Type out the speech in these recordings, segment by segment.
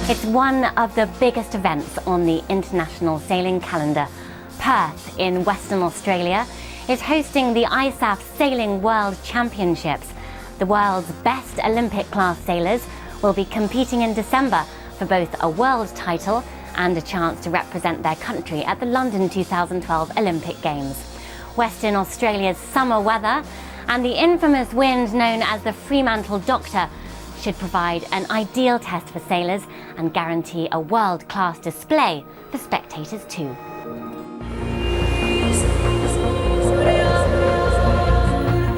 It's one of the biggest events on the international sailing calendar. Perth in Western Australia is hosting the ISAF Sailing World Championships. The world's best Olympic class sailors will be competing in December for both a world title and a chance to represent their country at the London 2012 Olympic Games. Western Australia's summer weather and the infamous wind known as the Fremantle Doctor should provide an ideal test for sailors and guarantee a world-class display for spectators too.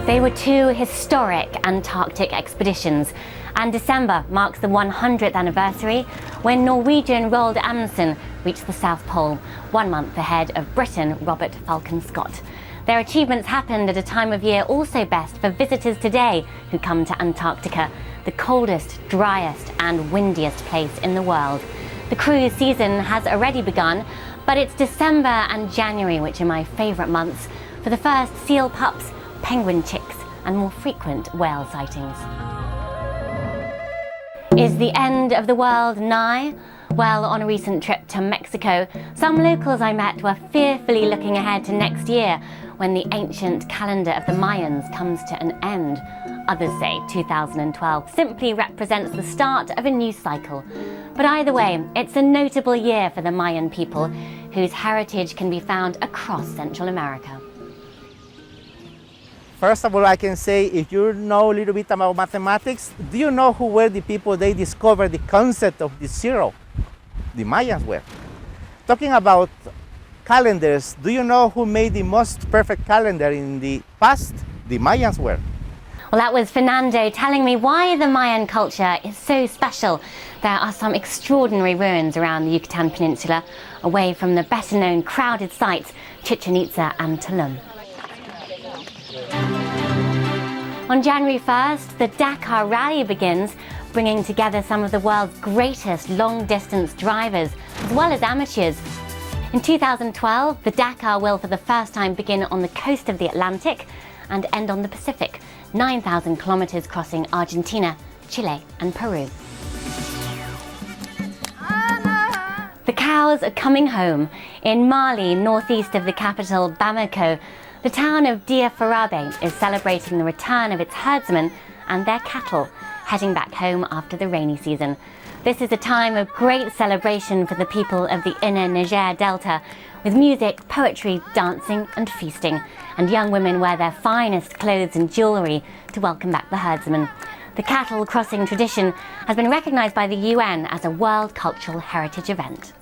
They were two historic Antarctic expeditions, and December marks the 100th anniversary when Norwegian Roald Amundsen reached the South Pole, 1 month ahead of Briton Robert Falcon Scott. Their achievements happened at a time of year also best for visitors today who come to Antarctica, the coldest, driest and windiest place in the world. The cruise season has already begun, but it's December and January which are my favourite months for the first seal pups, penguin chicks and more frequent whale sightings. Is the end of the world nigh? Well, on a recent trip to Mexico, some locals I met were fearfully looking ahead to next year when the ancient calendar of the Mayans comes to an end. Others say 2012 simply represents the start of a new cycle. But either way, it's a notable year for the Mayan people, whose heritage can be found across Central America. First of all, I can say, if you know a little bit about mathematics, do you know who were the people they discovered the concept of the zero? The Mayans were. Talking about calendars, do you know who made the most perfect calendar in the past? The Mayans were. Well, that was Fernando telling me why the Mayan culture is so special. There are some extraordinary ruins around the Yucatan Peninsula, away from the better-known crowded sites, Chichen Itza and Tulum. On January 1st, the Dakar Rally begins, bringing together some of the world's greatest long-distance drivers, as well as amateurs. In 2012, the Dakar will for the first time begin on the coast of the Atlantic and end on the Pacific, 9,000 kilometres crossing Argentina, Chile and Peru. The cows are coming home. In Mali, northeast of the capital Bamako, the town of Dia Farabe is celebrating the return of its herdsmen and their cattle, heading back home after the rainy season. This is a time of great celebration for the people of the inner Niger Delta, with music, poetry, dancing and feasting, and young women wear their finest clothes and jewellery to welcome back the herdsmen. The cattle crossing tradition has been recognised by the UN as a World Cultural Heritage event.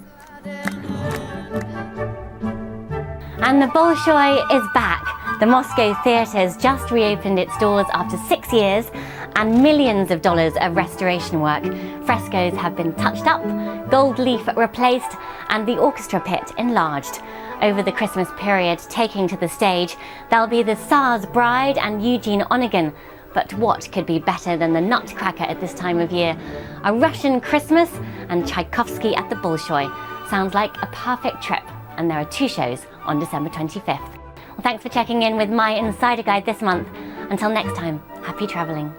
And the Bolshoi is back. The Moscow Theatre has just reopened its doors after 6 years and millions of dollars of restoration work. Frescoes have been touched up, gold leaf replaced and the orchestra pit enlarged. Over the Christmas period, taking to the stage, there'll be the Tsar's Bride and Eugene Onegin. But what could be better than the Nutcracker at this time of year? A Russian Christmas and Tchaikovsky at the Bolshoi. Sounds like a perfect trip, and there are 2 shows on December 25th. Well, thanks for checking in with my Insider Guide this month. Until next time, happy travelling.